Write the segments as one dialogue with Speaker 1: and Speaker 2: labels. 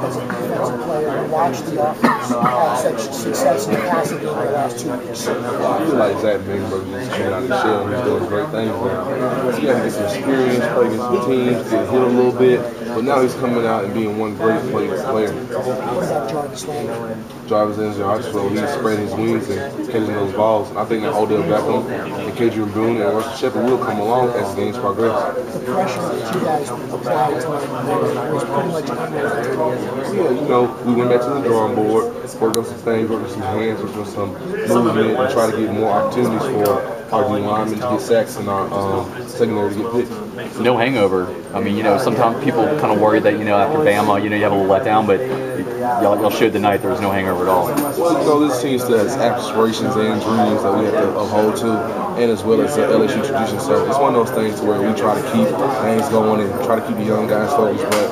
Speaker 1: as a defensive player, watch the offense have such success in the passing game in the last 2 weeks?
Speaker 2: I feel like Zach Bingberg is coming out of the shell. He's doing great things now. He got to get some experience, play against some teams, get hit a little bit, but now he's coming out and being one great player.
Speaker 1: What about Jarvis Landry?
Speaker 2: Jarvis Landry, I just feel he's spreading his wings and catching those balls. And I think that Odell Beckham and Kadrian Boone and Russell Shepard will come along as the games progress.
Speaker 1: The pressure that you guys applied tonight was pretty much unrealistic.
Speaker 2: Yeah, you know, we went back to the drawing board, worked on some things, worked on some hands, worked on some movement, and try to get more opportunities for our D linemen to get sacks and our secondary to get picked.
Speaker 3: No hangover. I mean, sometimes people kind of worry that, after Bama, you have a little letdown, but y'all showed tonight there was no hangover at all.
Speaker 2: Well, this team still has aspirations and dreams that we have to uphold to, and as well as the LSU tradition. So it's one of those things where we try to keep things going and try to keep the young guys focused. But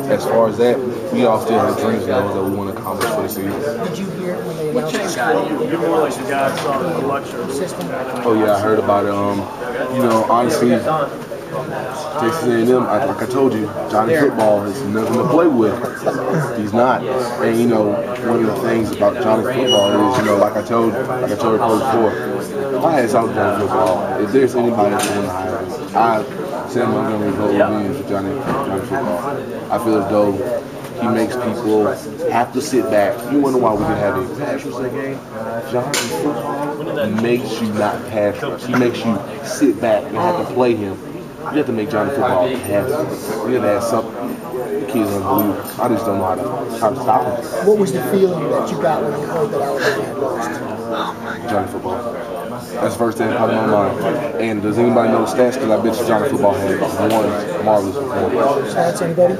Speaker 2: as far as that, we all still have dreams and goals that we want to accomplish for the season.
Speaker 1: Did you hear when they announced the system?
Speaker 2: Oh yeah, I heard about it. Honestly, Texas A&M, like I told you, Johnny Football has nothing to play with. He's not. And one of the things about Johnny Football is, like I told everybody before, I had South Johnny Football. If there's anybody that's going to hire him, I said Montgomery voted for Johnny Football. I feel as though he makes people have to sit back. You wonder why we can have a pass rush game? Johnny Football makes you not pass rush. He makes you sit back and have to play him. You have to make Johnny Football pass. You have to have something. The kid's unbelievable. I just don't know how to stop him.
Speaker 1: What was the feeling that you got when you heard that Alabama had lost?
Speaker 2: Johnny Football. That's the first thing that popped in my mind. And does anybody know the stats? Because I bet you Johnny Football had one marvelous performance.
Speaker 1: Stats, anybody?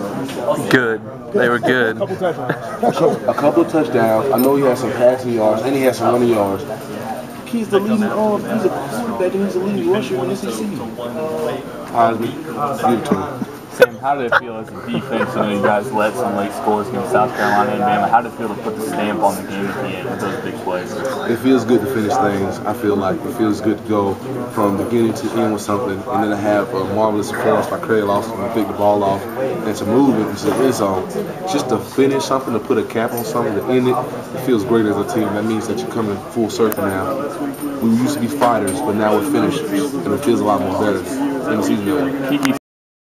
Speaker 4: Good. They were good.
Speaker 2: A couple of touchdowns. I know he had some passing yards and he had some running yards. He's the leading he's a quarterback and he's the leading rusher in the SEC. Heisman, give it to him.
Speaker 5: Sam, how did it feel as a defense? You guys led some late scores against South Carolina and Bama. How did it feel to put the stamp on the game at the end with those big plays?
Speaker 2: It feels good to finish things. I feel like it feels good to go from beginning to end with something, and then to have a marvelous performance by Craig Lawson to pick the ball off and to move it into the end zone. Just to finish something, to put a cap on something, to end it, it feels great as a team. That means that you're coming full circle now. We used to be fighters, but now we're finishers, and it feels a lot more better in the season.